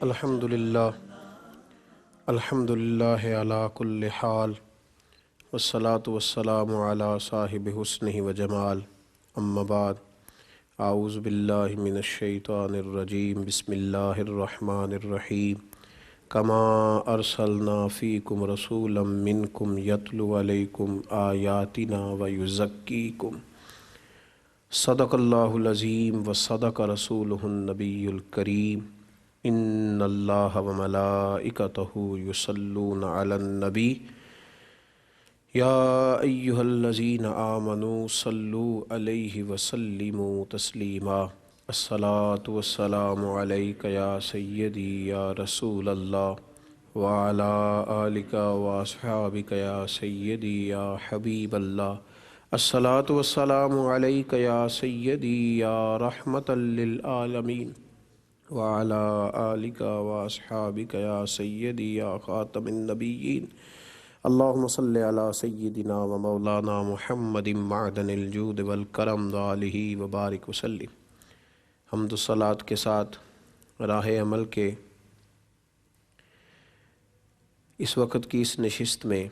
الحمدللہ الحمدللہ علی کل حال والصلاة والسلام علی صاحب حسنہ وجمال اما بعد اعوذ باللہ من الشیطان الرجیم بسم اللہ الرحمن الرحیم کما ارسلنا فیکم رسولا منکم یتلو علیکم آیاتنا ویزکیکم صدق اللہ العظیم وصدق رسولہ النبی الکریم ان اللہ وملائکتہ یصلون علی النبی یا ایہا الذین آمنوا صلوا علیہ وسلموا تسلیما الصلاة والسلام علیک یا سیدی یا رسول اللہ وعلی آلک واصحابک یا سیدی یا حبیب اللہ الصلاة والسلام علیک یا سیدی یا رحمة للعالمین وعلى آلك وأصحابك يا سيدي يا خاتم النبيين اللهم صل على سيدنا ومولانا محمد معدن الجود والکرم وآلہ وبارک وسلم۔ حمد و صلوات کے ساتھ راہ عمل کے اس وقت کی اس نشست میں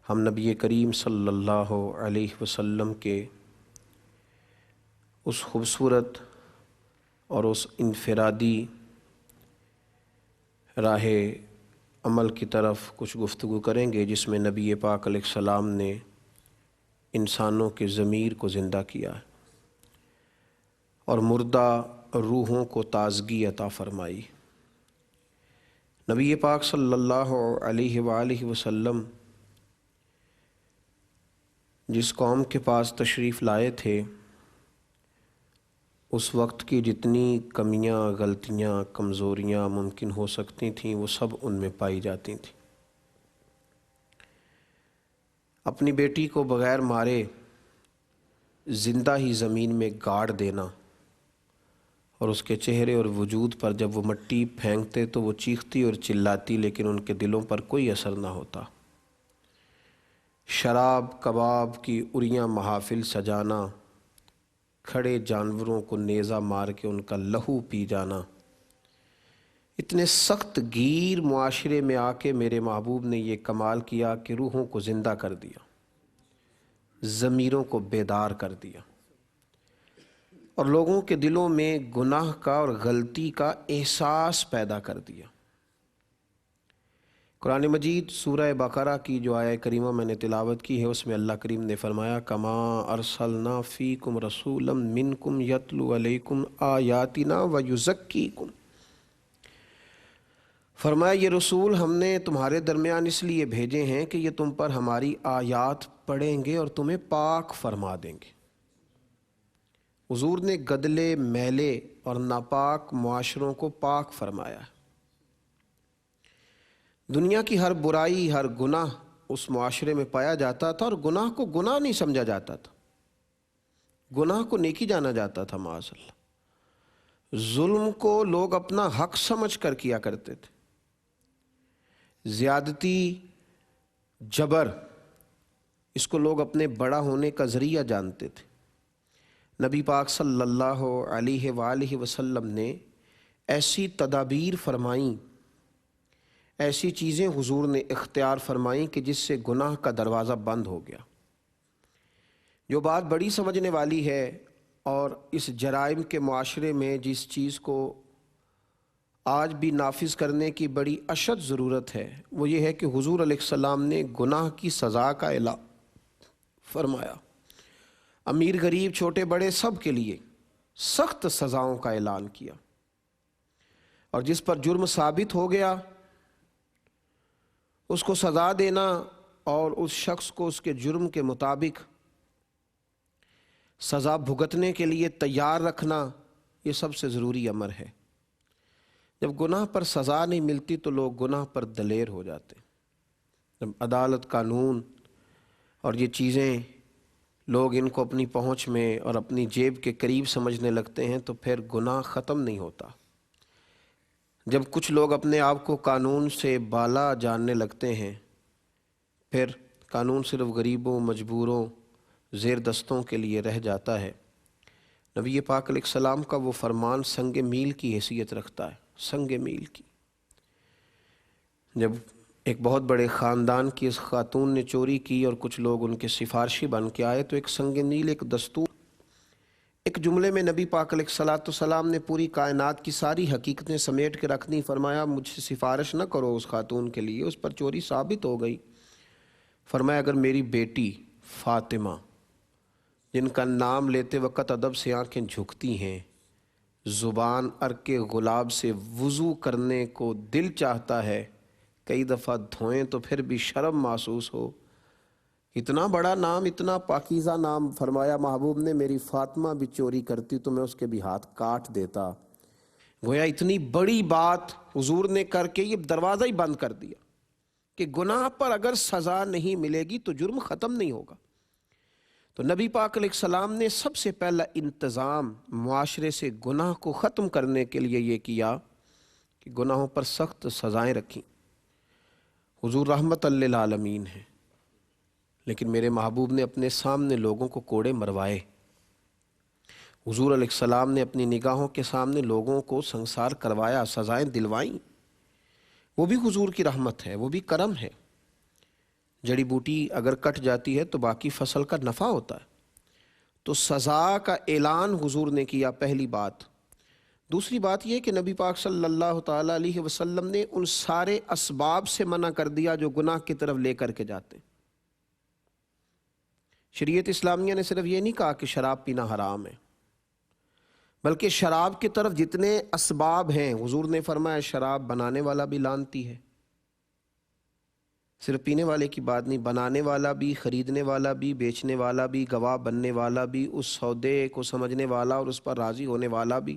ہم نبی کریم صلی اللہ علیہ وسلم کے اس خوبصورت اور اس انفرادی راہ عمل کی طرف کچھ گفتگو کریں گے جس میں نبی پاک علیہ السلام نے انسانوں کے ضمیر کو زندہ کیا اور مردہ روحوں کو تازگی عطا فرمائی۔ نبی پاک صلی اللہ علیہ وآلہ وسلم جس قوم کے پاس تشریف لائے تھے اس وقت کی جتنی کمیاں، غلطیاں، کمزوریاں ممکن ہو سکتی تھیں وہ سب ان میں پائی جاتی تھیں۔ اپنی بیٹی کو بغیر مارے زندہ ہی زمین میں گاڑ دینا اور اس کے چہرے اور وجود پر جب وہ مٹی پھینکتے تو وہ چیختی اور چلاتی لیکن ان کے دلوں پر کوئی اثر نہ ہوتا۔ شراب کباب کی اریاں محافل سجانا، کھڑے جانوروں کو نیزہ مار کے ان کا لہو پی جانا، اتنے سخت گیر معاشرے میں آ کے میرے محبوب نے یہ کمال کیا کہ روحوں کو زندہ کر دیا، ضمیروں کو بیدار کر دیا اور لوگوں کے دلوں میں گناہ کا اور غلطی کا احساس پیدا کر دیا۔ قرآن مجید سورہ بقرہ کی جو آیہ کریمہ میں نے تلاوت کی ہے اس میں اللہ کریم نے فرمایا کما ارسلنا فیکم رسولا منکم یتلو علیکم آیاتنا ویزکیکم، فرمایا یہ رسول ہم نے تمہارے درمیان اس لیے بھیجے ہیں کہ یہ تم پر ہماری آیات پڑھیں گے اور تمہیں پاک فرما دیں گے۔ حضور نے گدلے، میلے اور ناپاک معاشروں کو پاک فرمایا۔ دنیا کی ہر برائی، ہر گناہ اس معاشرے میں پایا جاتا تھا اور گناہ کو گناہ نہیں سمجھا جاتا تھا، گناہ کو نیکی جانا جاتا تھا۔ معاذ اللہ، ظلم کو لوگ اپنا حق سمجھ کر کیا کرتے تھے، زیادتی، جبر، اس کو لوگ اپنے بڑا ہونے کا ذریعہ جانتے تھے۔ نبی پاک صلی اللہ علیہ وآلہ وسلم نے ایسی تدابیر فرمائیں، ایسی چیزیں حضور نے اختیار فرمائیں کہ جس سے گناہ کا دروازہ بند ہو گیا۔ جو بات بڑی سمجھنے والی ہے اور اس جرائم کے معاشرے میں جس چیز کو آج بھی نافذ کرنے کی بڑی اشد ضرورت ہے وہ یہ ہے کہ حضور علیہ السلام نے گناہ کی سزا کا اعلان فرمایا۔ امیر غریب، چھوٹے بڑے، سب کے لیے سخت سزاؤں کا اعلان کیا، اور جس پر جرم ثابت ہو گیا اس کو سزا دینا اور اس شخص کو اس کے جرم کے مطابق سزا بھگتنے کے لیے تیار رکھنا، یہ سب سے ضروری امر ہے۔ جب گناہ پر سزا نہیں ملتی تو لوگ گناہ پر دلیر ہو جاتے۔ جب عدالت، قانون اور یہ چیزیں لوگ ان کو اپنی پہنچ میں اور اپنی جیب کے قریب سمجھنے لگتے ہیں تو پھر گناہ ختم نہیں ہوتا۔ جب کچھ لوگ اپنے آپ کو قانون سے بالا جاننے لگتے ہیں پھر قانون صرف غریبوں، مجبوروں، زیر دستوں کے لیے رہ جاتا ہے۔ نبی پاک علیہ السلام کا وہ فرمان سنگ میل کی حیثیت رکھتا ہے، سنگ میل کی۔ جب ایک بہت بڑے خاندان کی اس خاتون نے چوری کی اور کچھ لوگ ان کے سفارشی بن کے آئے تو ایک سنگ میل، ایک دستور، ایک جملے میں نبی پاک علیہ السلام نے پوری کائنات کی ساری حقیقتیں سمیٹ کے رکھ دی۔ فرمایا مجھ سے سفارش نہ کرو اس خاتون کے لیے، اس پر چوری ثابت ہو گئی۔ فرمایا اگر میری بیٹی فاطمہ، جن کا نام لیتے وقت ادب سے آنکھیں جھکتی ہیں، زبان عرق گلاب سے وضو کرنے کو دل چاہتا ہے، کئی دفعہ دھوئیں تو پھر بھی شرم محسوس ہو، اتنا بڑا نام، اتنا پاکیزہ نام، فرمایا محبوب نے میری فاطمہ بھی چوری کرتی تو میں اس کے بھی ہاتھ کاٹ دیتا۔ گویا اتنی بڑی بات حضور نے کر کے یہ دروازہ ہی بند کر دیا کہ گناہ پر اگر سزا نہیں ملے گی تو جرم ختم نہیں ہوگا۔ تو نبی پاک علیہ السلام نے سب سے پہلا انتظام معاشرے سے گناہ کو ختم کرنے کے لیے یہ کیا کہ گناہوں پر سخت سزائیں رکھیں۔ حضور رحمت للعالمین ہیں، لیکن میرے محبوب نے اپنے سامنے لوگوں کو کوڑے مروائے۔ حضور علیہ السلام نے اپنی نگاہوں کے سامنے لوگوں کو سنسار کروایا، سزائیں دلوائیں۔ وہ بھی حضور کی رحمت ہے، وہ بھی کرم ہے۔ جڑی بوٹی اگر کٹ جاتی ہے تو باقی فصل کا نفع ہوتا ہے۔ تو سزا کا اعلان حضور نے کیا، پہلی بات۔ دوسری بات یہ کہ نبی پاک صلی اللہ تعالیٰ علیہ وسلم نے ان سارے اسباب سے منع کر دیا جو گناہ کی طرف لے کر کے جاتے ہیں۔ شریعت اسلامیہ نے صرف یہ نہیں کہا کہ شراب پینا حرام ہے، بلکہ شراب کی طرف جتنے اسباب ہیں، حضور نے فرمایا شراب بنانے والا بھی لعنتی ہے۔ صرف پینے والے کی بات نہیں، بنانے والا بھی، خریدنے والا بھی، بیچنے والا بھی، گواہ بننے والا بھی، اس سودے کو سمجھنے والا اور اس پر راضی ہونے والا بھی،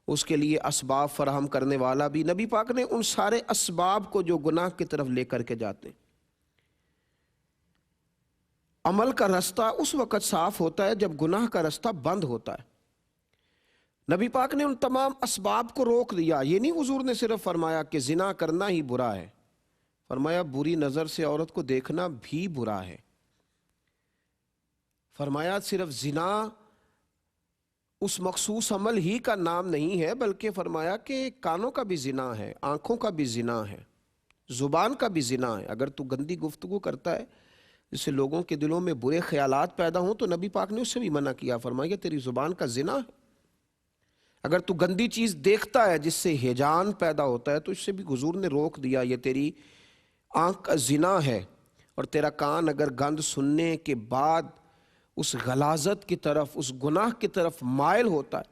اس کے لیے اسباب فراہم کرنے والا بھی۔ نبی پاک نے ان سارے اسباب کو جو گناہ کی طرف لے کر کے جاتے ہیں، عمل کا رستہ اس وقت صاف ہوتا ہے جب گناہ کا رستہ بند ہوتا ہے۔ نبی پاک نے ان تمام اسباب کو روک دیا۔ یہ نہیں حضور نے صرف فرمایا کہ زنا کرنا ہی برا ہے، فرمایا بری نظر سے عورت کو دیکھنا بھی برا ہے۔ فرمایا صرف زنا اس مخصوص عمل ہی کا نام نہیں ہے، بلکہ فرمایا کہ کانوں کا بھی زنا ہے، آنکھوں کا بھی زنا ہے، زبان کا بھی زنا ہے۔ اگر تو گندی گفتگو کرتا ہے جس سے لوگوں کے دلوں میں برے خیالات پیدا ہوں تو نبی پاک نے اس سے بھی منع کیا، فرمایا تیری زبان کا زنا ہے۔ اگر تو گندی چیز دیکھتا ہے جس سے ہیجان پیدا ہوتا ہے تو اس سے بھی حضور نے روک دیا، یہ تیری آنکھ کا زنا ہے۔ اور تیرا کان اگر گند سننے کے بعد اس غلاظت کی طرف، اس گناہ کی طرف مائل ہوتا ہے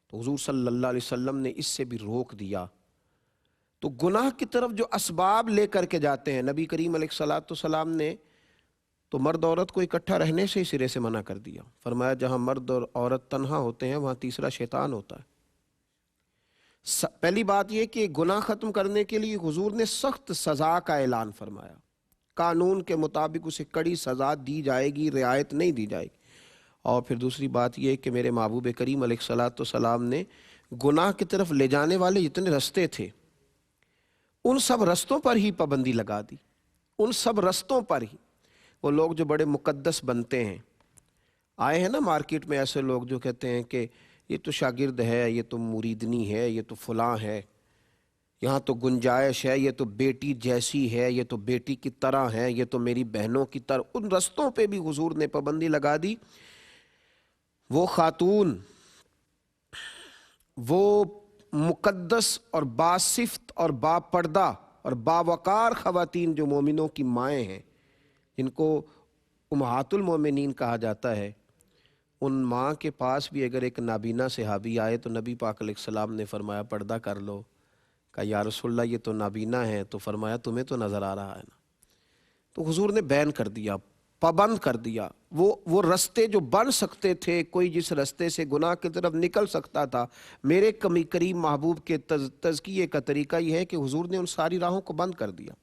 تو حضور صلی اللہ علیہ وسلم نے اس سے بھی روک دیا۔ تو گناہ کی طرف جو اسباب لے کر کے جاتے ہیں، نبی کریم علیہ السلام نے تو مرد عورت کو اکٹھا رہنے سے ہی سرے سے منع کر دیا۔ فرمایا جہاں مرد اور عورت تنہا ہوتے ہیں وہاں تیسرا شیطان ہوتا ہے۔ پہلی بات یہ کہ گناہ ختم کرنے کے لیے حضور نے سخت سزا کا اعلان فرمایا، قانون کے مطابق اسے کڑی سزا دی جائے گی، رعایت نہیں دی جائے گی۔ اور پھر دوسری بات یہ کہ میرے محبوب کریم علیہ السلام نے گناہ کی طرف لے جانے والے جتنے رستے تھے ان سب رستوں پر ہی پابندی لگا دی، ان سب رستوں پر ہی۔ وہ لوگ جو بڑے مقدس بنتے ہیں، آئے ہیں نا مارکیٹ میں ایسے لوگ جو کہتے ہیں کہ یہ تو شاگرد ہے، یہ تو مریدنی ہے، یہ تو فلاں ہے، یہاں تو گنجائش ہے، یہ تو بیٹی جیسی ہے، یہ تو بیٹی کی طرح ہے، یہ تو میری بہنوں کی طرح۔ ان رستوں پہ بھی حضور نے پابندی لگا دی۔ وہ خاتون، وہ مقدس اور باصفت اور باپردہ اور باوقار خواتین جو مومنوں کی مائیں ہیں، جن کو امہات المومنین کہا جاتا ہے، ان ماں کے پاس بھی اگر ایک نابینا صحابی آئے تو نبی پاک علیہ السلام نے فرمایا پردہ کر لو۔ کہا یا رسول اللہ یہ تو نابینا ہے، تو فرمایا تمہیں تو نظر آ رہا ہے نا۔ تو حضور نے بین کر دیا، پابند کر دیا۔ وہ رستے جو بن سکتے تھے، کوئی جس رستے سے گناہ کی طرف نکل سکتا تھا، میرے کریم محبوب کے تزکیے کا طریقہ یہ ہے کہ حضور نے ان ساری راہوں کو بند کر دیا۔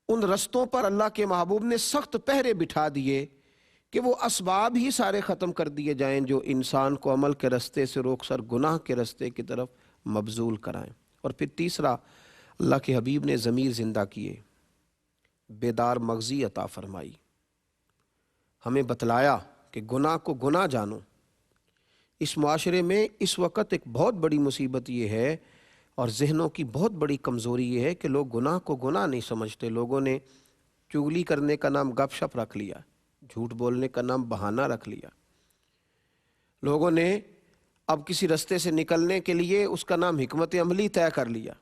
ان رستوں پر اللہ کے محبوب نے سخت پہرے بٹھا دیے کہ وہ اسباب ہی سارے ختم کر دیے جائیں جو انسان کو عمل کے رستے سے روک کر گناہ کے رستے کی طرف مبذول کرائیں۔ اور پھر تیسرا، اللہ کے حبیب نے ضمیر زندہ کیے، بیدار مغزی عطا فرمائی، ہمیں بتلایا کہ گناہ کو گناہ جانو۔ اس معاشرے میں اس وقت ایک بہت بڑی مصیبت یہ ہے اور ذہنوں کی بہت بڑی کمزوری یہ ہے کہ لوگ گناہ کو گناہ نہیں سمجھتے۔ لوگوں نے چغلی کرنے کا نام گپ شپ رکھ لیا، جھوٹ بولنے کا نام بہانہ رکھ لیا۔ لوگوں نے اب کسی رستے سے نکلنے کے لیے اس کا نام حکمت عملی طے کر لیا۔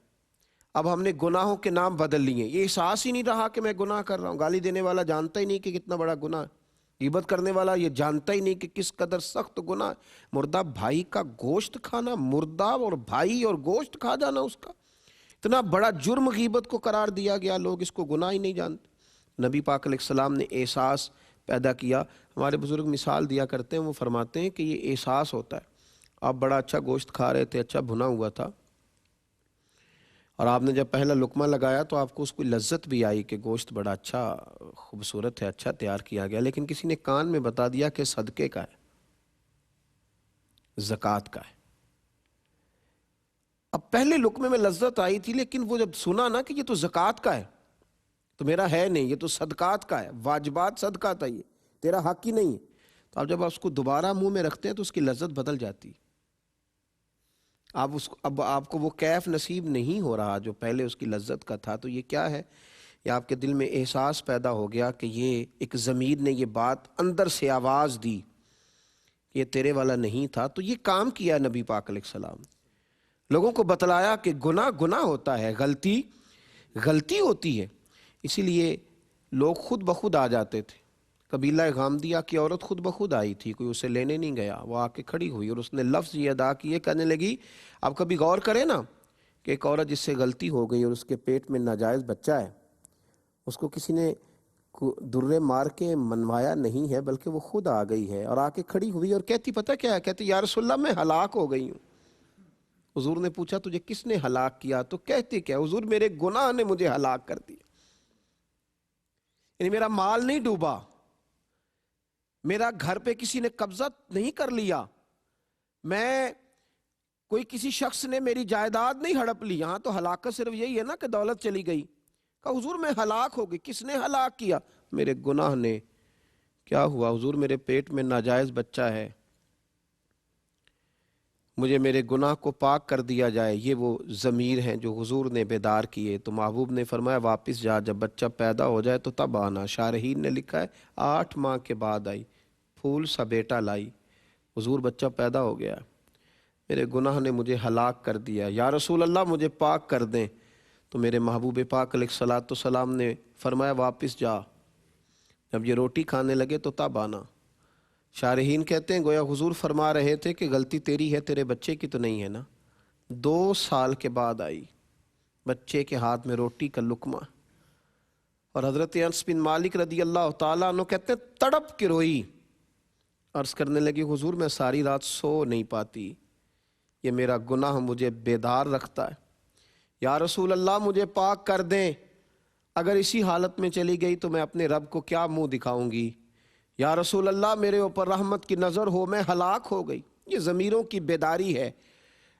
اب ہم نے گناہوں کے نام بدل لیے، یہ احساس ہی نہیں رہا کہ میں گناہ کر رہا ہوں۔ گالی دینے والا جانتا ہی نہیں کہ کتنا بڑا گناہ ہے، غیبت کرنے والا یہ جانتا ہی نہیں کہ کس قدر سخت گناہ ہے۔ مردہ بھائی کا گوشت کھانا، مردہ اور بھائی اور گوشت کھا جانا، اس کا اتنا بڑا جرم غیبت کو قرار دیا گیا، لوگ اس کو گناہ ہی نہیں جانتے۔ نبی پاک علیہ السلام نے احساس پیدا کیا۔ ہمارے بزرگ مثال دیا کرتے ہیں، وہ فرماتے ہیں کہ یہ احساس ہوتا ہے، آپ بڑا اچھا گوشت کھا رہے تھے، اچھا بھنا ہوا تھا، اور آپ نے جب پہلا لقمہ لگایا تو آپ کو اس کو لذت بھی آئی کہ گوشت بڑا اچھا خوبصورت ہے، اچھا تیار کیا گیا، لیکن کسی نے کان میں بتا دیا کہ صدقے کا ہے، زکوٰۃ کا ہے۔ اب پہلے لقمے میں لذت آئی تھی، لیکن وہ جب سنا نا کہ یہ تو زکوٰۃ کا ہے تو میرا ہے نہیں، یہ تو صدقات کا ہے، واجبات صدقہ تھا، یہ تیرا حق ہی نہیں ہے، تو آپ جب اس کو دوبارہ منہ میں رکھتے ہیں تو اس کی لذت بدل جاتی ہے۔ اب آپ کو وہ کیف نصیب نہیں ہو رہا جو پہلے اس کی لذت کا تھا۔ تو یہ کیا ہے؟ یہ آپ کے دل میں احساس پیدا ہو گیا کہ یہ ایک ضمیر نے یہ بات اندر سے آواز دی، یہ تیرے والا نہیں تھا۔ تو یہ کام کیا نبی پاک علیہ السلام نے، لوگوں کو بتلایا کہ گناہ گناہ ہوتا ہے، غلطی غلطی ہوتی ہے۔ اسی لیے لوگ خود بخود آ جاتے تھے۔ قبیلہ غامدیہ کی عورت خود بخود آئی تھی، کوئی اسے لینے نہیں گیا، وہ آ کے کھڑی ہوئی اور اس نے لفظ یہ ادا کیے، کہنے لگی آپ کبھی غور کریں نا کہ ایک عورت جس سے غلطی ہو گئی اور اس کے پیٹ میں ناجائز بچہ ہے، اس کو کسی نے درے مار کے منوایا نہیں ہے، بلکہ وہ خود آ گئی ہے اور آ کے کھڑی ہوئی اور کہتی پتہ کیا ہے؟ کہتی یا رسول اللہ میں ہلاک ہو گئی ہوں۔ حضور نے پوچھا تجھے کس نے ہلاک کیا؟ تو کہتی کیا؟ حضور میرے گناہ نے مجھے ہلاک کر دیا، یعنی میرا مال نہیں ڈوبا، میرا گھر پہ کسی نے قبضہ نہیں کر لیا، میں کوئی کسی شخص نے میری جائیداد نہیں ہڑپ لی۔ یہاں تو ہلاکت صرف یہی ہے نا کہ دولت چلی گئی۔ کہا حضور میں ہلاک ہو گئی، کس نے ہلاک کیا؟ میرے گناہ نے۔ کیا ہوا؟ حضور میرے پیٹ میں ناجائز بچہ ہے، مجھے میرے گناہ کو پاک کر دیا جائے۔ یہ وہ ضمیر ہیں جو حضور نے بیدار کیے۔ تو محبوب نے فرمایا واپس جا، جب بچہ پیدا ہو جائے تو تب آنا۔ شارحین نے لکھا ہے 8 ماہ کے بعد آئی، پھول سا بیٹا لائی۔ حضور بچہ پیدا ہو گیا، میرے گناہ نے مجھے ہلاک کر دیا، یا رسول اللہ مجھے پاک کر دیں۔ تو میرے محبوب پاک علیہ السلام نے فرمایا واپس جا، جب یہ روٹی کھانے لگے تو تب آنا۔ شارحین کہتے ہیں گویا حضور فرما رہے تھے کہ غلطی تیری ہے، تیرے بچے کی تو نہیں ہے نا۔ 2 سال کے بعد آئی، بچے کے ہاتھ میں روٹی کا لقمہ، اور حضرت انس بن مالک رضی اللہ تعالیٰ عنہ کہتے ہیں تڑپ کے روئی، عرض کرنے لگی حضور میں ساری رات سو نہیں پاتی، یہ میرا گناہ مجھے بیدار رکھتا ہے، یا رسول اللہ مجھے پاک کر دیں، اگر اسی حالت میں چلی گئی تو میں اپنے رب کو کیا منہ دکھاؤں گی، یا رسول اللہ میرے اوپر رحمت کی نظر ہو، میں ہلاک ہو گئی۔ یہ ضمیروں کی بیداری ہے۔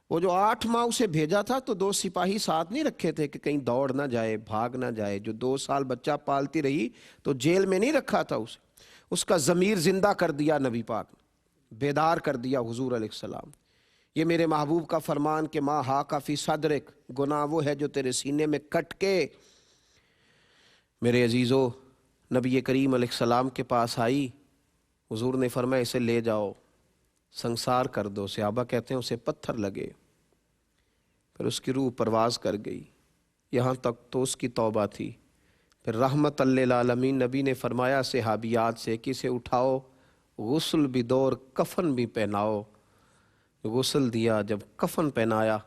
وہ جو 8 ماہ اسے بھیجا تھا تو 2 سپاہی ساتھ نہیں رکھے تھے کہ کہیں دوڑ نہ جائے، بھاگ نہ جائے۔ جو 2 سال بچہ پالتی رہی تو جیل میں نہیں رکھا تھا اسے، اس کا ضمیر زندہ کر دیا نبی پاک نے، بیدار کر دیا حضور علیہ السلام۔ یہ میرے محبوب کا فرمان کہ ما حاک فی صدرک، گناہ وہ ہے جو تیرے سینے میں کٹ کے۔ میرے عزیزو، نبی کریم علیہ السلام کے پاس آئی، حضور نے فرمایا اسے لے جاؤ، سنسار کر دو۔ صحابہ کہتے ہیں اسے پتھر لگے، پھر اس کی روح پرواز کر گئی، یہاں تک تو اس کی توبہ تھی۔ پھر رحمت للعالمین نبی نے فرمایا صحابیات سے کہ اسے اٹھاؤ، غسل بھی دو اور کفن بھی پہناؤ۔ غسل دیا، جب کفن پہنایا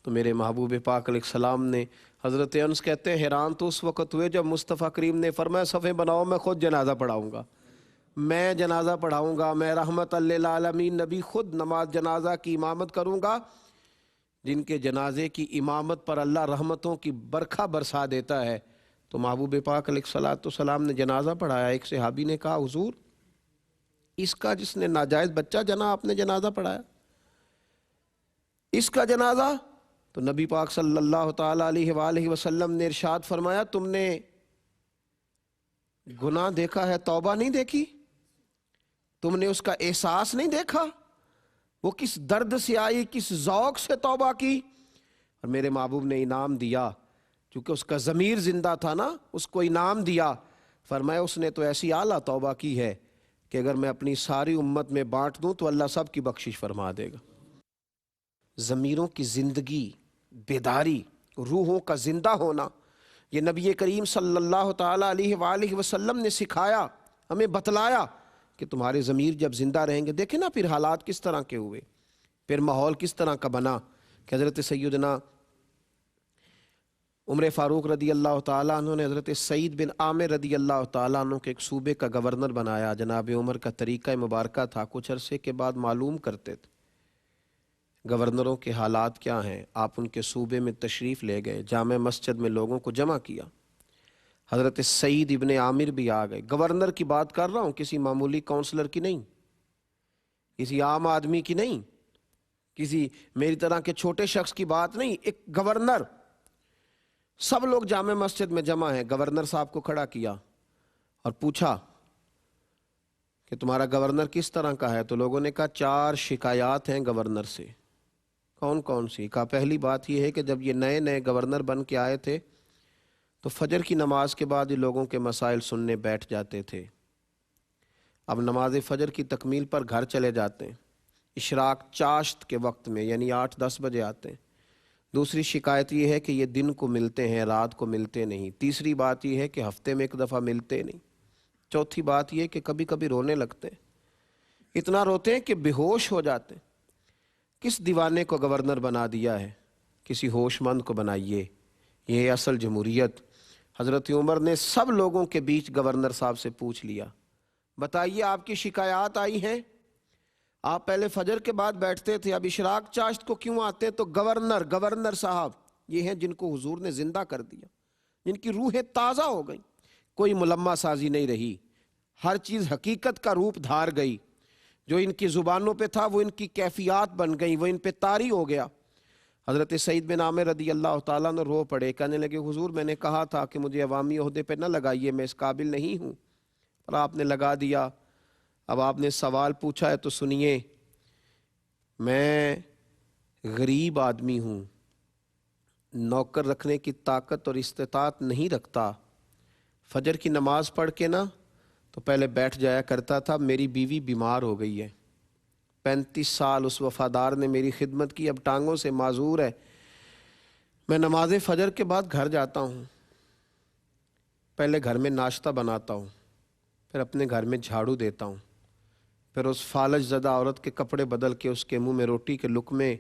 تو میرے محبوب پاک علیہ السلام نے، حضرت انس کہتے ہیں حیران تو اس وقت ہوئے جب مصطفیٰ کریم نے فرمایا صفیں بناؤ، میں خود جنازہ پڑھاؤں گا، میں جنازہ پڑھاؤں گا، میں رحمت للعالمین نبی خود نماز جنازہ کی امامت کروں گا۔ جن کے جنازے کی امامت پر اللہ رحمتوں کی برکھا برسا دیتا ہے، تو محبوب پاک علیہ السلام نے جنازہ پڑھایا۔ ایک صحابی نے کہا حضور اس کا جس نے ناجائز بچہ جنا آپ نے جنازہ پڑھایا، اس کا جنازہ؟ تو نبی پاک صلی اللہ تعالیٰ علیہ وآلہ وسلم نے ارشاد فرمایا تم نے گناہ دیکھا ہے، توبہ نہیں دیکھی؟ تم نے اس کا احساس نہیں دیکھا؟ وہ کس درد سے آئی، کس ذوق سے توبہ کی، اور میرے محبوب نے انعام دیا، چونکہ اس کا ضمیر زندہ تھا نا، اس کو انعام دیا۔ فرمایا اس نے تو ایسی اعلیٰ توبہ کی ہے کہ اگر میں اپنی ساری امت میں بانٹ دوں تو اللہ سب کی بخشش فرما دے گا۔ ضمیروں کی زندگی، بیداری، روحوں کا زندہ ہونا، یہ نبی کریم صلی اللہ تعالیٰ علیہ وآلہ وسلم نے سکھایا، ہمیں بتلایا کہ تمہارے ضمیر جب زندہ رہیں گے۔ دیکھیں نا پھر حالات کس طرح کے ہوئے، پھر ماحول کس طرح کا بنا کہ حضرت سیدنا عمر فاروق رضی اللہ تعالیٰ عنہ نے حضرت سعید بن عامر رضی اللہ تعالیٰ عنہ کے ایک صوبے کا گورنر بنایا۔ جناب عمر کا طریقہ مبارکہ تھا، کچھ عرصے کے بعد معلوم کرتے تھے گورنروں کے حالات کیا ہیں۔ آپ ان کے صوبے میں تشریف لے گئے، جامع مسجد میں لوگوں کو جمع کیا، حضرت سعید ابن عامر بھی آ گئے۔ گورنر کی بات کر رہا ہوں، کسی معمولی کونسلر کی نہیں، کسی عام آدمی کی نہیں، کسی میری طرح کے چھوٹے شخص کی بات نہیں، ایک گورنر۔ سب لوگ جامع مسجد میں جمع ہیں۔ گورنر صاحب کو کھڑا کیا اور پوچھا کہ تمہارا گورنر کس طرح کا ہے؟ تو لوگوں نے کہا 4 شکایات ہیں گورنر سے۔ کون کون سی؟ کہا پہلی بات یہ ہے کہ جب یہ نئے نئے گورنر بن کے آئے تھے تو فجر کی نماز کے بعد یہ لوگوں کے مسائل سننے بیٹھ جاتے تھے، اب نماز فجر کی تکمیل پر گھر چلے جاتے ہیں، اشراق چاشت کے وقت میں یعنی 8-10 بجے آتے ہیں۔ دوسری شکایت یہ ہے کہ یہ دن کو ملتے ہیں، رات کو ملتے نہیں۔ تیسری بات یہ ہے کہ ہفتے میں 1 دفعہ ملتے نہیں۔ چوتھی بات یہ کہ کبھی کبھی رونے لگتے ہیں، اتنا روتے ہیں کہ بے ہوش ہو جاتے ہیں۔ کس دیوانے کو گورنر بنا دیا ہے؟ کسی ہوش مند کو بنائیے، یہ اصل جمہوریت۔ حضرت عمر نے سب لوگوں کے بیچ گورنر صاحب سے پوچھ لیا، بتائیے آپ کی شکایات آئی ہیں؟ آپ پہلے فجر کے بعد بیٹھتے تھے، اب اشراق چاشت کو کیوں آتے؟ تو گورنر صاحب یہ ہیں جن کو حضور نے زندہ کر دیا، جن کی روحیں تازہ ہو گئیں، کوئی ملمہ سازی نہیں رہی، ہر چیز حقیقت کا روپ دھار گئی، جو ان کی زبانوں پہ تھا وہ ان کی کیفیات بن گئی، وہ ان پہ طاری ہو گیا۔ حضرت سعید بن عامر رضی اللہ تعالیٰ نے رو پڑے، کہنے لگے حضور میں نے کہا تھا کہ مجھے عوامی عہدے پہ نہ لگائیے، میں اس قابل نہیں ہوں، اور آپ نے لگا دیا۔ اب آپ نے سوال پوچھا ہے تو سنیے، میں غریب آدمی ہوں، نوکر رکھنے کی طاقت اور استطاعت نہیں رکھتا، فجر کی نماز پڑھ کے نا تو پہلے بیٹھ جایا کرتا تھا، میری بیوی بیمار ہو گئی ہے، 35 سال اس وفادار نے میری خدمت کی، اب ٹانگوں سے معذور ہے، میں نماز فجر کے بعد گھر جاتا ہوں، پہلے گھر میں ناشتہ بناتا ہوں، پھر اپنے گھر میں جھاڑو دیتا ہوں، پھر اس فالج زدہ عورت کے کپڑے بدل کے اس کے منہ میں روٹی کے لقمے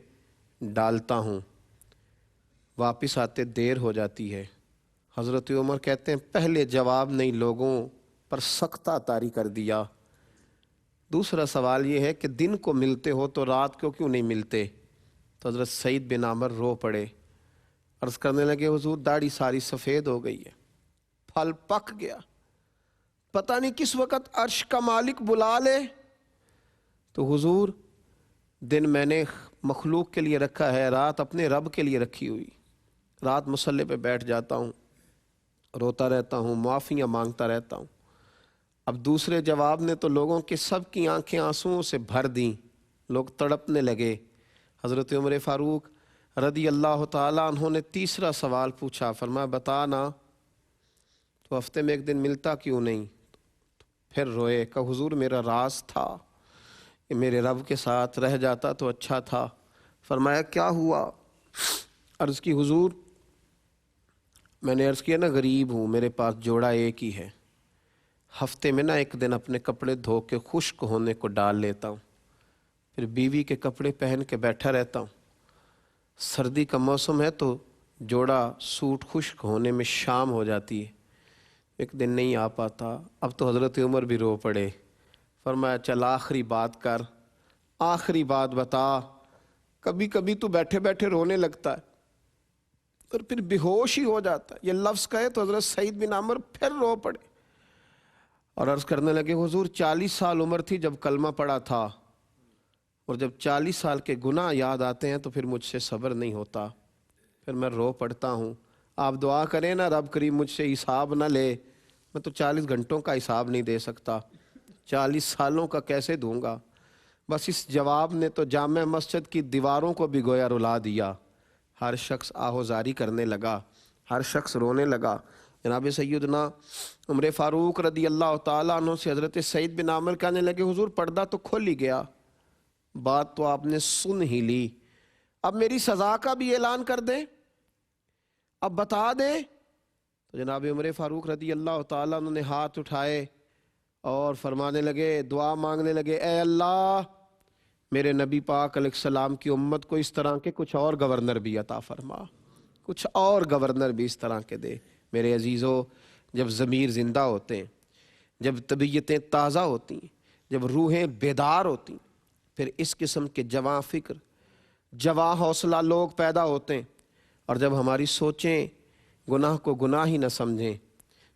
ڈالتا ہوں، واپس آتے دیر ہو جاتی ہے۔ حضرت عمر کہتے ہیں پہلے جواب نہیں لوگوں پر سختہ طاری کر دیا۔ دوسرا سوال یہ ہے کہ دن کو ملتے ہو تو رات کو کیوں نہیں ملتے؟ تو حضرت سعید بن عامر رو پڑے، عرض کرنے لگے حضور داڑھی ساری سفید ہو گئی ہے، پھل پک گیا، پتہ نہیں کس وقت عرش کا مالک بلا لے۔ تو حضور دن میں نے مخلوق کے لیے رکھا ہے، رات اپنے رب کے لیے رکھی ہوئی، رات مصلے پہ بیٹھ جاتا ہوں، روتا رہتا ہوں، معافیاں مانگتا رہتا ہوں۔ اب دوسرے جواب نے تو لوگوں کے سب کی آنکھیں آنسوؤں سے بھر دیں، لوگ تڑپنے لگے۔ حضرت عمر فاروق رضی اللہ تعالیٰ عنہ نے تیسرا سوال پوچھا، فرمایا بتا نا تو ہفتے میں 1 دن ملتا کیوں نہیں؟ پھر روئے، کہ حضور میرا راز تھا کہ میرے رب کے ساتھ رہ جاتا تو اچھا تھا۔ فرمایا کیا ہوا؟ عرض کی حضور میں نے عرض کیا نا غریب ہوں، میرے پاس جوڑا ایک ہی ہے، ہفتے میں نا 1 دن اپنے کپڑے دھو کے خشک ہونے کو ڈال لیتا ہوں، پھر بیوی کے کپڑے پہن کے بیٹھا رہتا ہوں، سردی کا موسم ہے تو جوڑا سوٹ خشک ہونے میں شام ہو جاتی ہے، 1 دن نہیں آ پاتا۔ اب تو حضرت عمر بھی رو پڑے، فرمایا چل آخری بات کر، آخری بات بتا، کبھی کبھی تو بیٹھے بیٹھے رونے لگتا ہے اور پھر بے ہوش ہی ہو جاتا ہے۔ یہ لفظ کہے تو حضرت سعید بن عامر پھر رو پڑے اور عرض کرنے لگے حضور 40 سال عمر تھی جب کلمہ پڑا تھا، اور جب 40 سال کے گناہ یاد آتے ہیں تو پھر مجھ سے صبر نہیں ہوتا، پھر میں رو پڑتا ہوں۔ آپ دعا کریں نا رب کریم مجھ سے حساب نہ لے، میں تو 40 گھنٹوں کا حساب نہیں دے سکتا، 40 سالوں کا کیسے دوں گا؟ بس اس جواب نے تو جامع مسجد کی دیواروں کو بھی گویا رلا دیا۔ ہر شخص آہوزاری کرنے لگا، ہر شخص رونے لگا۔ جناب سیدنا عمر فاروق رضی اللہ تعالیٰ عنہ سے حضرت سعید بن عامر کہنے لگے حضور پردہ تو کھل ہی گیا، بات تو آپ نے سن ہی لی، اب میری سزا کا بھی اعلان کر دیں، اب بتا دیں۔ تو جناب عمر فاروق رضی اللہ تعالیٰ عنہ نے ہاتھ اٹھائے اور فرمانے لگے، دعا مانگنے لگے، اے اللہ میرے نبی پاک علیہ السلام کی امت کو اس طرح کے کچھ اور گورنر بھی عطا فرما، کچھ اور گورنر بھی اس طرح کے دے۔ میرے عزیزو، جب ضمیر زندہ ہوتے ہیں، جب طبیعتیں تازہ ہوتی ہیں، جب روحیں بیدار ہوتی ہیں، پھر اس قسم کے جواں فکر، جواں حوصلہ لوگ پیدا ہوتے ہیں۔ اور جب ہماری سوچیں گناہ کو گناہ ہی نہ سمجھیں،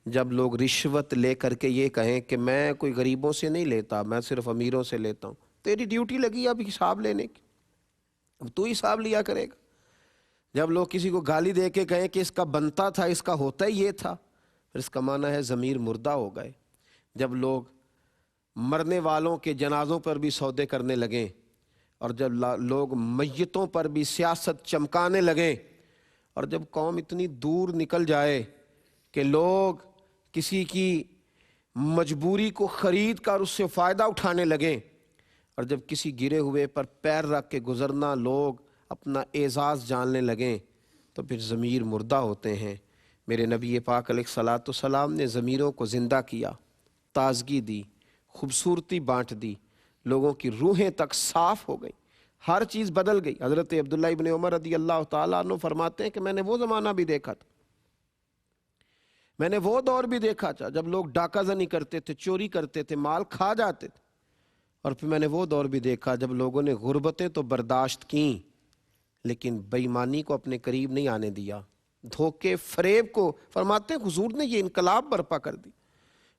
جب لوگ رشوت لے کر کے یہ کہیں کہ میں کوئی غریبوں سے نہیں لیتا، میں صرف امیروں سے لیتا ہوں، تیری ڈیوٹی لگی اب حساب لینے کی، اب تو حساب لیا کرے گا۔ جب لوگ کسی کو گالی دے کے کہیں کہ اس کا بنتا تھا، اس کا ہوتا ہی یہ تھا، پھر اس کا معنی ہے ضمیر مردہ ہو گئے۔ جب لوگ مرنے والوں کے جنازوں پر بھی سودے کرنے لگیں، اور جب لوگ میتوں پر بھی سیاست چمکانے لگیں، اور جب قوم اتنی دور نکل جائے کہ لوگ کسی کی مجبوری کو خرید کر اس سے فائدہ اٹھانے لگیں، اور جب کسی گرے ہوئے پر پیر رکھ کے گزرنا لوگ اپنا اعزاز جاننے لگیں، تو پھر ضمیر مردہ ہوتے ہیں۔ میرے نبی پاک علیہ الصلاۃ والسلام نے ضمیروں کو زندہ کیا، تازگی دی، خوبصورتی بانٹ دی، لوگوں کی روحیں تک صاف ہو گئی، ہر چیز بدل گئی۔ حضرت عبداللہ ابن عمر رضی اللہ تعالیٰ عنہ فرماتے ہیں کہ میں نے وہ زمانہ بھی دیکھا تھا، میں نے وہ دور بھی دیکھا تھا جب لوگ ڈاکہ زنی کرتے تھے، چوری کرتے تھے، مال کھا جاتے تھے، اور پھر میں نے وہ دور بھی دیکھا جب لوگوں نے غربتیں تو برداشت کیں لیکن بے ایمانی کو اپنے قریب نہیں آنے دیا، دھوکے فریب کو۔ فرماتے ہیں حضور نے یہ انقلاب برپا کر دی۔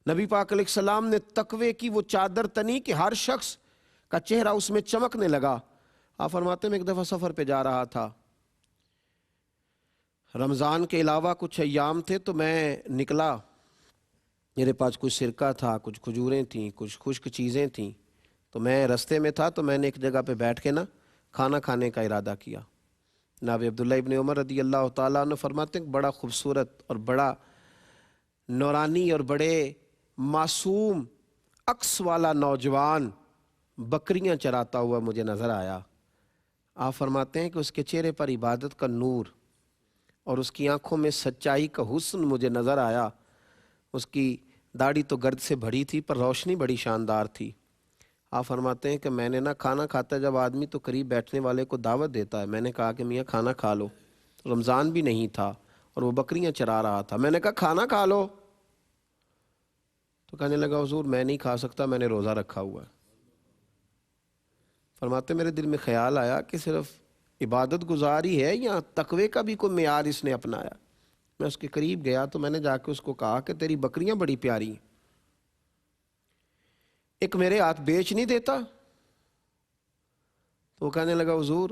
نبی پاک علیہ السلام نے تقوی کی وہ چادر تنی کہ ہر شخص کا چہرہ اس میں چمکنے لگا۔ آپ فرماتے ہیں میں ایک دفعہ سفر پہ جا رہا تھا، رمضان کے علاوہ کچھ ایام تھے، تو میں نکلا، میرے پاس کچھ سرکہ تھا، کچھ کھجوریں تھیں، کچھ خشک چیزیں تھیں، تو میں رستے میں تھا، تو میں نے ایک جگہ پہ بیٹھ کے کھانا کھانے کا ارادہ کیا۔ جناب عبداللہ ابن عمر رضی اللہ تعالیٰ عنہ فرماتے ہیں کہ بڑا خوبصورت اور بڑا نورانی اور بڑے معصوم عکس والا نوجوان بکریاں چراتا ہوا مجھے نظر آیا۔ آپ فرماتے ہیں کہ اس کے چہرے پر عبادت کا نور اور اس کی آنکھوں میں سچائی کا حسن مجھے نظر آیا۔ اس کی داڑھی تو گرد سے بھری تھی پر روشنی بڑی شاندار تھی۔ آپ فرماتے ہیں کہ میں نے کھانا کھاتا جب آدمی تو قریب بیٹھنے والے کو دعوت دیتا ہے، میں نے کہا کہ میاں کھانا کھا لو، رمضان بھی نہیں تھا اور وہ بکریاں چرا رہا تھا، میں نے کہا کھانا کھا لو، تو کہنے لگا حضور میں نہیں کھا سکتا، میں نے روزہ رکھا ہوا ہے۔ فرماتے میرے دل میں خیال آیا کہ صرف عبادت گزاری ہے یا تقوی کا بھی کوئی معیار اس نے اپنایا۔ میں اس کے قریب گیا تو میں نے جا کے اس کو کہا کہ تیری بکریاں بڑی پیاری ہیں، ایک میرے ہاتھ بیچ نہیں دیتا؟ تو وہ کہنے لگا حضور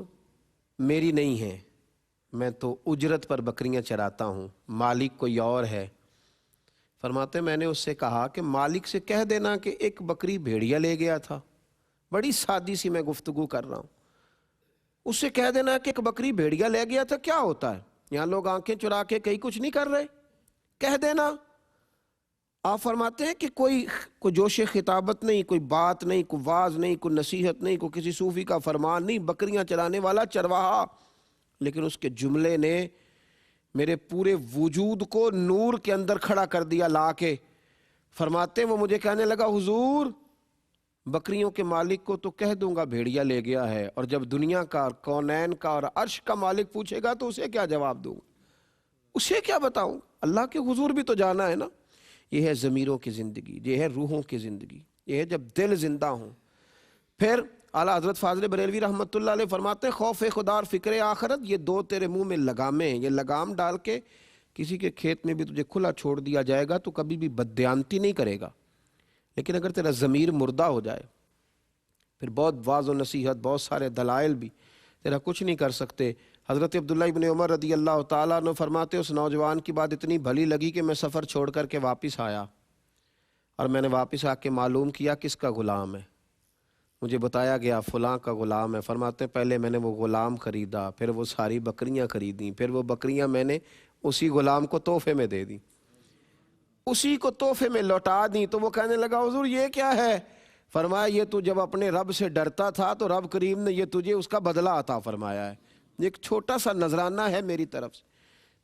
میری نہیں ہے، میں تو اجرت پر بکریاں چراتا ہوں، مالک کوئی اور ہے۔ فرماتے میں نے اس سے کہا کہ مالک سے کہہ دینا کہ ایک بکری بھیڑیا لے گیا تھا، بڑی سادی سی میں گفتگو کر رہا ہوں، اس سے کہہ دینا کہ ایک بکری بھیڑیا لے گیا تھا، کیا ہوتا ہے؟ یہاں لوگ آنکھیں چرا کے کہیں کچھ نہیں کر رہے، کہہ دینا۔ آپ فرماتے ہیں کہ کوئی جوش خطابت نہیں، کوئی بات نہیں، کوئی واعظ نہیں، کوئی نصیحت نہیں، کوئی کسی صوفی کا فرمان نہیں، بکریاں چرانے والا چرواہا، لیکن اس کے جملے نے میرے پورے وجود کو نور کے اندر کھڑا کر دیا لا کے۔ فرماتے ہیں وہ مجھے کہنے لگا حضور بکریوں کے مالک کو تو کہہ دوں گا بھیڑیا لے گیا ہے، اور جب دنیا کا، کونین کا اور عرش کا مالک پوچھے گا تو اسے کیا جواب دوں، اسے کیا بتاؤں؟ اللہ کے حضور بھی تو جانا ہے نا۔ یہ ہے ضمیروں کی زندگی، یہ ہے روحوں کی زندگی، یہ ہے جب دل زندہ ہوں۔ پھر اعلیٰ حضرت فاضل بریلوی رحمۃ اللہ علیہ فرماتے ہیں خوف خدا اور فکر آخرت یہ دو تیرے منہ میں لگامیں ہیں، یہ لگام ڈال کے کسی کے کھیت میں بھی تجھے کھلا چھوڑ دیا جائے گا تو کبھی بھی بددیانتی نہیں کرے گا، لیکن اگر تیرا ضمیر مردہ ہو جائے پھر بہت واعظ و نصیحت، بہت سارے دلائل بھی تیرا کچھ نہیں کر سکتے۔ حضرت عبداللہ ابن عمر رضی اللہ تعالیٰ عنہ فرماتے اس نوجوان کی بات اتنی بھلی لگی کہ میں سفر چھوڑ کر کے واپس آیا اور میں نے واپس آ کے معلوم کیا کس کا غلام ہے، مجھے بتایا گیا فلاں کا غلام ہے۔ فرماتے ہیں پہلے میں نے وہ غلام خریدا، پھر وہ ساری بکریاں خریدیں، پھر وہ بکریاں میں نے اسی غلام کو تحفے میں دے دیں، اسی کو تحفے میں لوٹا دیں۔ تو وہ کہنے لگا حضور یہ کیا ہے؟ فرمایا یہ تو جب اپنے رب سے ڈرتا تھا تو رب کریم نے یہ تجھے اس کا بدلہ عطا فرمایا ہے۔ ایک چھوٹا سا نذرانہ ہے میری طرف سے۔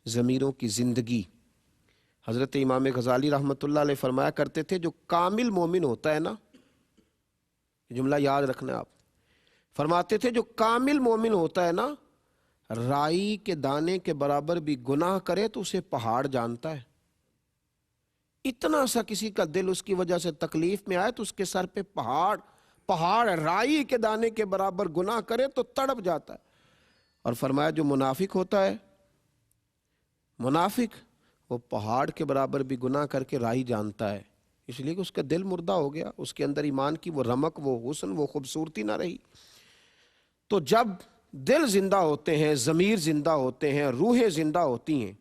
ضمیروں کی زندگی، حضرت امام غزالی رحمۃ اللہ علیہ فرمایا کرتے تھے جو کامل مومن ہوتا ہے نا، جملہ یاد رکھنا آپ، فرماتے تھے جو کامل مومن ہوتا ہے نا، رائی کے دانے کے برابر بھی گناہ کرے تو اسے پہاڑ جانتا ہے۔ اتنا سا کسی کا دل اس کی وجہ سے تکلیف میں آئے تو اس کے سر پہ پہاڑ رائی کے دانے کے برابر گناہ کرے تو تڑپ جاتا ہے۔ اور فرمایا جو منافق ہوتا ہے، منافق وہ پہاڑ کے برابر بھی گناہ کر کے رائی جانتا ہے، اس لیے کہ اس کا دل مردہ ہو گیا، اس کے اندر ایمان کی وہ رمق، وہ حسن، وہ خوبصورتی نہ رہی۔ تو جب دل زندہ ہوتے ہیں، ضمیر زندہ ہوتے ہیں، روحیں زندہ ہوتی ہیں،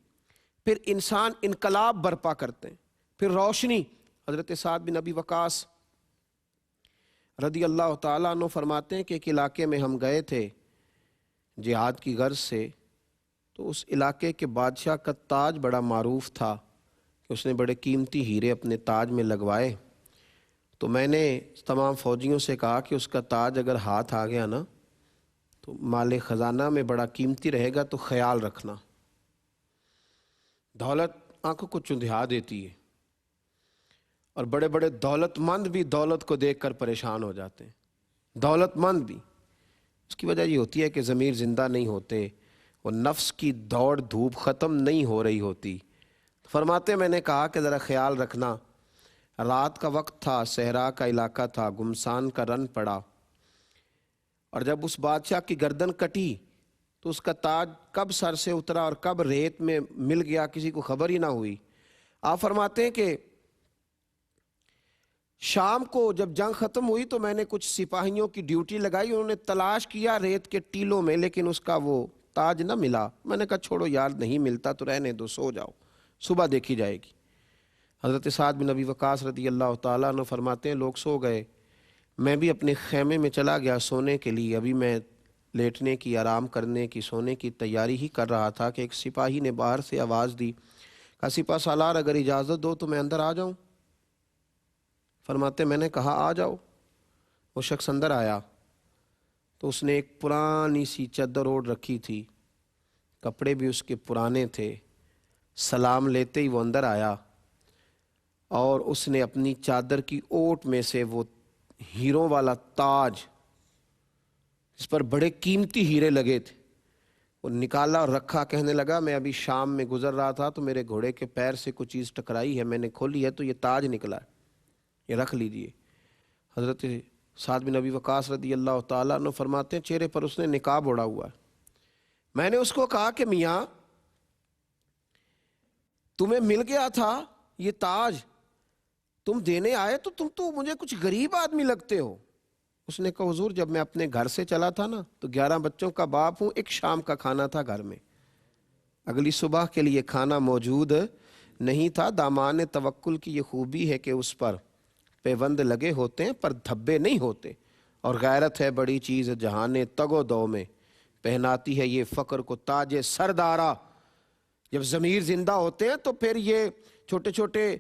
پھر انسان انقلاب برپا کرتے ہیں، پھر روشنی۔ حضرت سعد بن ابی وقاص رضی اللہ تعالیٰ عنہ فرماتے ہیں کہ ایک علاقے میں ہم گئے تھے جہاد کی غرض سے، تو اس علاقے کے بادشاہ کا تاج بڑا معروف تھا کہ اس نے بڑے قیمتی ہیرے اپنے تاج میں لگوائے۔ تو میں نے تمام فوجیوں سے کہا کہ اس کا تاج اگر ہاتھ آ گیا نا تو مال خزانہ میں بڑا قیمتی رہے گا، تو خیال رکھنا۔ دولت آنکھوں کو چندھیا دیتی ہے، اور بڑے بڑے دولت مند بھی دولت کو دیکھ کر پریشان ہو جاتے ہیں، دولت مند بھی۔ اس کی وجہ یہ ہوتی ہے کہ ضمیر زندہ نہیں ہوتے، وہ نفس کی دوڑ دھوپ ختم نہیں ہو رہی ہوتی۔ فرماتے میں نے کہا کہ ذرا خیال رکھنا، رات کا وقت تھا، صحرا کا علاقہ تھا، گمسان کا رن پڑا، اور جب اس بادشاہ کی گردن کٹی تو اس کا تاج کب سر سے اترا اور کب ریت میں مل گیا کسی کو خبر ہی نہ ہوئی۔ آپ فرماتے ہیں کہ شام کو جب جنگ ختم ہوئی تو میں نے کچھ سپاہیوں کی ڈیوٹی لگائی، انہوں نے تلاش کیا ریت کے ٹیلوں میں، لیکن اس کا وہ تاج نہ ملا۔ میں نے کہا چھوڑو یار، نہیں ملتا تو رہنے دو، سو جاؤ، صبح دیکھی جائے گی۔ حضرت سعد بن ابی وقاص رضی اللہ تعالیٰ عنہ فرماتے ہیں لوگ سو گئے، میں بھی اپنے خیمے میں چلا گیا سونے کے لیے۔ ابھی میں لیٹنے کی، آرام کرنے کی، سونے کی تیاری ہی کر رہا تھا کہ ایک سپاہی نے باہر سے آواز دی، کہا سپہ سالار اگر اجازت دو تو میں اندر آ جاؤں؟ فرماتے میں نے کہا آ جاؤ۔ وہ شخص اندر آیا تو اس نے ایک پرانی سی چادر اوڑھ رکھی تھی، کپڑے بھی اس کے پرانے تھے۔ سلام لیتے ہی وہ اندر آیا اور اس نے اپنی چادر کی اوٹ میں سے وہ ہیروں والا تاج، اس پر بڑے قیمتی ہیرے لگے تھے، وہ نکالا اور رکھا۔ کہنے لگا میں ابھی شام میں گزر رہا تھا تو میرے گھوڑے کے پیر سے کچھ چیز ٹکرائی ہے، میں نے کھولی ہے تو یہ تاج نکلا ہے، یہ رکھ لیجئے۔ حضرت سعد بن ابی وقاص رضی اللہ تعالیٰ عنہ فرماتے ہیں چہرے پر اس نے نقاب اوڑھا ہوا ہے۔ میں نے اس کو کہا کہ میاں تمہیں مل گیا تھا یہ تاج، تم دینے آئے تو تم تو مجھے کچھ غریب آدمی لگتے ہو۔ اس نے کہا حضور جب میں اپنے گھر سے چلا تھا نا تو 11 بچوں کا باپ ہوں، ایک شام کا کھانا تھا گھر میں، اگلی صبح کے لیے کھانا موجود نہیں تھا۔ دامان توکل کی یہ خوبی ہے کہ اس پر پیوند لگے ہوتے ہیں پر دھبے نہیں ہوتے، اور غیرت ہے بڑی چیز جہان تگ و دو میں، پہناتی ہے یہ فقر کو تاج سردارا۔ جب ضمیر زندہ ہوتے ہیں تو پھر یہ چھوٹے چھوٹے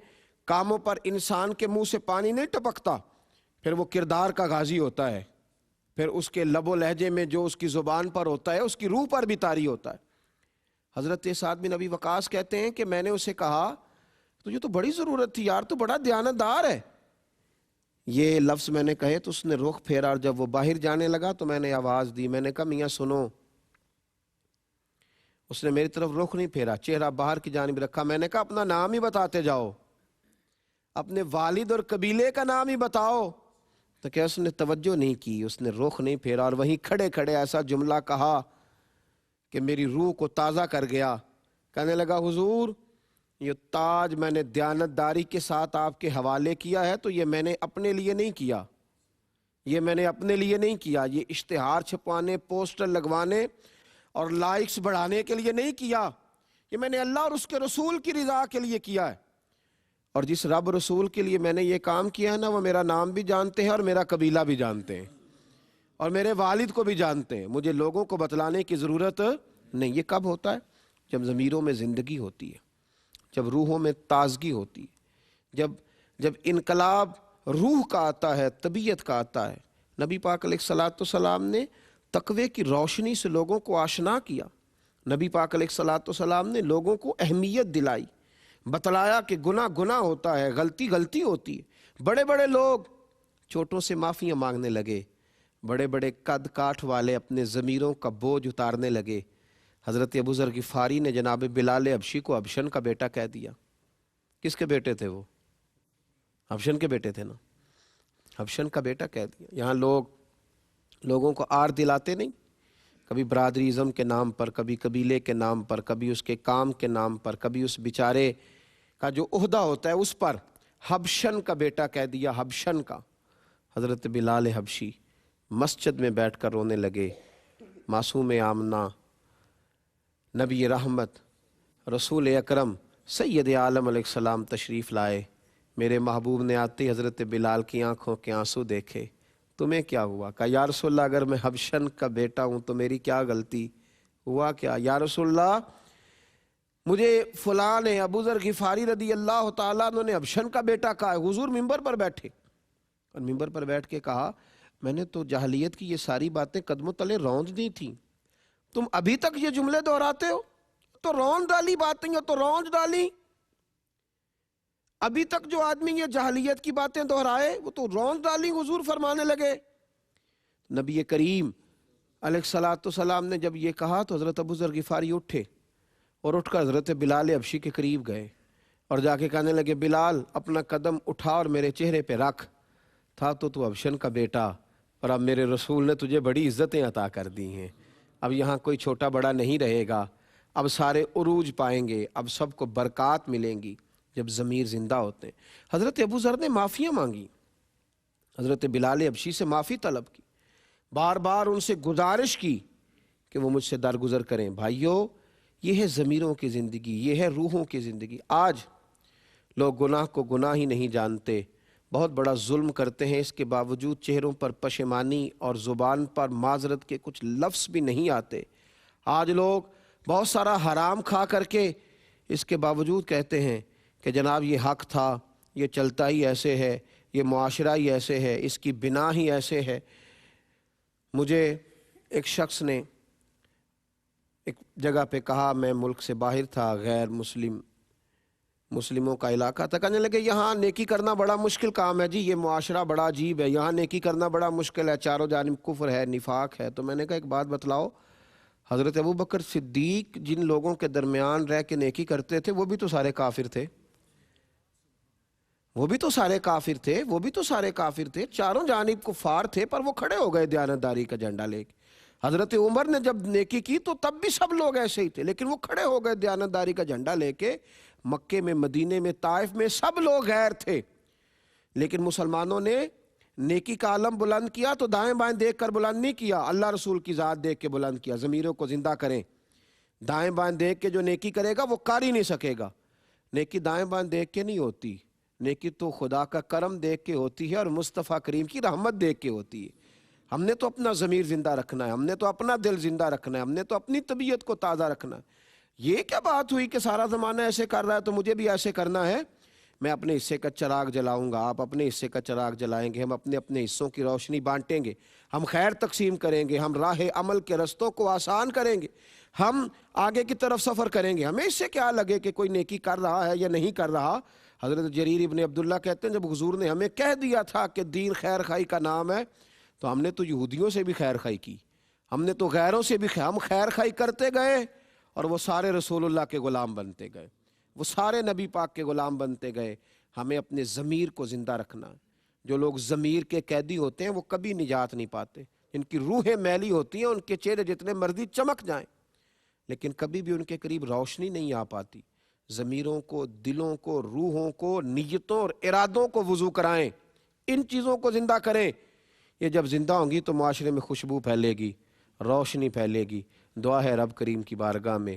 کاموں پر انسان کے منہ سے پانی نہیں ٹپکتا، پھر وہ کردار کا غازی ہوتا ہے، پھر اس کے لب و لہجے میں جو اس کی زبان پر ہوتا ہے اس کی روح پر بھی طاری ہوتا ہے۔ حضرت سعد بن ابی وقاص کہتے ہیں کہ میں نے اسے کہا تجھے تو بڑی ضرورت تھی یار، تو بڑا دیانتدار ہے۔ یہ لفظ میں نے کہے تو اس نے رخ پھیرا، اور جب وہ باہر جانے لگا تو میں نے آواز دی، میں نے کہا میاں سنو۔ اس نے میری طرف رخ نہیں پھیرا، چہرہ باہر کی جانب رکھا۔ میں نے کہا اپنا نام ہی بتاتے جاؤ، اپنے والد اور قبیلے کا نام ہی بتاؤ۔ تو کیا اس نے توجہ نہیں کی، اس نے رخ نہیں پھیرا، اور وہیں کھڑے کھڑے ایسا جملہ کہا کہ میری روح کو تازہ کر گیا۔ کہنے لگا حضور یہ تاج میں نے دیانتداری کے ساتھ آپ کے حوالے کیا ہے، تو یہ میں نے اپنے لیے نہیں کیا، یہ میں نے اپنے لیے نہیں کیا، یہ اشتہار چھپوانے، پوسٹر لگوانے اور لائکس بڑھانے کے لیے نہیں کیا، یہ میں نے اللہ اور اس کے رسول کی رضا کے لیے کیا ہے۔ اور جس رب رسول کے لیے میں نے یہ کام کیا ہے نا، وہ میرا نام بھی جانتے ہیں اور میرا قبیلہ بھی جانتے ہیں اور میرے والد کو بھی جانتے ہیں، مجھے لوگوں کو بتلانے کی ضرورت نہیں۔ یہ کب ہوتا ہے؟ جب ضمیروں میں زندگی ہوتی ہے، جب روحوں میں تازگی ہوتی ہے، جب انقلاب روح کا آتا ہے، طبیعت کا آتا ہے۔ نبی پاک علیہ الصلاۃ والسلام نے تقوی کی روشنی سے لوگوں کو آشنا کیا۔ نبی پاک علیہ الصلاۃ والسلام نے لوگوں کو اہمیت دلائی، بتلایا کہ گناہ گناہ ہوتا ہے، غلطی غلطی ہوتی ہے۔ بڑے بڑے لوگ چھوٹوں سے معافیاں مانگنے لگے، بڑے بڑے قد کاٹھ والے اپنے ضمیروں کا بوجھ اتارنے لگے۔ حضرت ابو ذر غفاری نے جناب بلال حبشی کو حبشن کا بیٹا کہہ دیا۔ کس کے بیٹے تھے وہ؟ حبشن کے بیٹے تھے نا، حبشن کا بیٹا کہہ دیا۔ یہاں لوگوں کو آر دلاتے نہیں، کبھی برادری ازم کے نام پر، کبھی قبیلے کے نام پر، کبھی اس کے کام کے نام پر، کبھی اس بیچارے کا جو عہدہ ہوتا ہے اس پر۔ حبشن کا بیٹا کہہ دیا، حبشن کا۔ حضرت بلال حبشی مسجد میں بیٹھ کر رونے لگے۔ معصوم آمنہ، نبی رحمت، رسول اکرم سید عالم علیہ السلام تشریف لائے۔ میرے محبوب نے آتے حضرت بلال کی آنکھوں کے آنسو دیکھے۔ تمہیں کیا ہوا؟ کہا یا رسول اللہ اگر میں حبشن کا بیٹا ہوں تو میری کیا غلطی؟ ہوا کیا؟ یا رسول اللہ مجھے فلاں نے، ابو ذر غفاری رضی اللہ تعالیٰ عنہ نے حبشن کا بیٹا کہا ہے۔ حضور ممبر پر بیٹھے اور ممبر پر بیٹھ کے کہا میں نے تو جاہلیت کی یہ ساری باتیں قدموں تلے روند دی تھیں، تم ابھی تک یہ جملے دہراتے ہو؟ تو روند ڈالی باتیں، تو روند ڈالی۔ ابھی تک جو آدمی یہ جاہلیت کی باتیں دہرائے وہ تو روند ڈالی۔ حضور فرمانے لگے۔ نبی کریم علیہ الصلاۃ والسلام نے جب یہ کہا تو حضرت ابو ذر غفاری اٹھے اور اٹھ کر حضرت بلال حبشی کے قریب گئے اور جا کے کہنے لگے بلال اپنا قدم اٹھا اور میرے چہرے پہ رکھ۔ تھا تو حبشن کا بیٹا، اور اب میرے رسول نے تجھے بڑی عزتیں عطا کر دی ہیں۔ اب یہاں کوئی چھوٹا بڑا نہیں رہے گا، اب سارے عروج پائیں گے، اب سب کو برکات ملیں گی جب ضمیر زندہ ہوتے ہیں۔ حضرت ابو ذر نے معافیاں مانگی، حضرت بلال حبشی سے معافی طلب کی، بار بار ان سے گزارش کی کہ وہ مجھ سے درگزر کریں۔ بھائیو، یہ ہے ضمیروں کی زندگی، یہ ہے روحوں کی زندگی۔ آج لوگ گناہ کو گناہ ہی نہیں جانتے، بہت بڑا ظلم کرتے ہیں، اس کے باوجود چہروں پر پشیمانی اور زبان پر معذرت کے کچھ لفظ بھی نہیں آتے۔ آج لوگ بہت سارا حرام کھا کر کے اس کے باوجود کہتے ہیں کہ جناب یہ حق تھا، یہ چلتا ہی ایسے ہے، یہ معاشرہ ہی ایسے ہے، اس کی بنا ہی ایسے ہے۔ مجھے ایک شخص نے ایک جگہ پہ کہا، میں ملک سے باہر تھا، غیر مسلموں کا علاقہ تھا، کہنے لگے یہاں نیکی کرنا بڑا مشکل کام ہے جی، یہ معاشرہ بڑا عجیب ہے، یہاں نیکی کرنا بڑا مشکل ہے، چاروں جانب کفر ہے، نفاق ہے۔ تو میں نے کہا ایک بات بتلاؤ، حضرت ابو بکر صدیق جن لوگوں کے درمیان رہ کے نیکی کرتے تھے وہ بھی تو سارے کافر تھے، وہ بھی تو سارے کافر تھے، وہ بھی تو سارے کافر تھے، چاروں جانب کفار تھے، پر وہ کھڑے ہو گئے دیانتداری کا جھنڈا لے کے۔ حضرت عمر نے جب نیکی کی تو تب بھی سب لوگ ایسے ہی تھے، لیکن وہ کھڑے ہو گئے دیانتداری کا جھنڈا لے کے۔ مکے میں، مدینے میں، طائف میں سب لوگ غیر تھے، لیکن مسلمانوں نے نیکی کا علم بلند کیا تو دائیں بائیں دیکھ کر بلند نہیں کیا، اللہ رسول کی ذات دیکھ کے بلند کیا۔ ضمیروں کو زندہ کریں، دائیں بائیں دیکھ کے جو نیکی کرے گا وہ کر ہی نہیں سکے گا۔ نیکی دائیں بائیں دیکھ کے نہیں ہوتی، نیکی تو خدا کا کرم دیکھ کے ہوتی ہے اور مصطفیٰ کریم کی رحمت دیکھ کے ہوتی ہے۔ ہم نے تو اپنا ضمیر زندہ رکھنا ہے، ہم نے تو اپنا دل زندہ رکھنا ہے، ہم نے تو اپنی طبیعت کو تازہ رکھنا ہے۔ یہ کیا بات ہوئی کہ سارا زمانہ ایسے کر رہا ہے تو مجھے بھی ایسے کرنا ہے؟ میں اپنے حصے کا چراغ جلاؤں گا، آپ اپنے حصے کا چراغ جلائیں گے، ہم اپنے اپنے حصوں کی روشنی بانٹیں گے، ہم خیر تقسیم کریں گے، ہم راہ عمل کے رستوں کو آسان کریں گے، ہم آگے کی طرف سفر کریں گے۔ ہمیں اس سے کیا لگے کہ کوئی نیکی کر رہا ہے یا نہیں کر رہا۔ حضرت جریر ابن عبداللہ کہتے ہیں جب حضور نے ہمیں کہہ دیا تھا کہ دین خیر خائی کا نام ہے تو ہم نے تو یہودیوں سے بھی خیر خائی کی، ہم نے تو غیروں سے بھی ہم خیر خائی کرتے گئے اور وہ سارے رسول اللہ کے غلام بنتے گئے، وہ سارے نبی پاک کے غلام بنتے گئے۔ ہمیں اپنے ضمیر کو زندہ رکھنا ہے۔ جو لوگ ضمیر کے قیدی ہوتے ہیں وہ کبھی نجات نہیں پاتے، جن کی روحیں میلی ہوتی ہیں ان کے چہرے جتنے مرضی چمک جائیں لیکن کبھی بھی ان کے قریب روشنی نہیں آ پاتی۔ ضمیروں کو، دلوں کو، روحوں کو، نیتوں اور ارادوں کو وضو کرائیں، ان چیزوں کو زندہ کریں۔ یہ جب زندہ ہوں گی تو معاشرے میں خوشبو پھیلے گی، روشنی پھیلے گی۔ دعا ہے رب کریم کی بارگاہ میں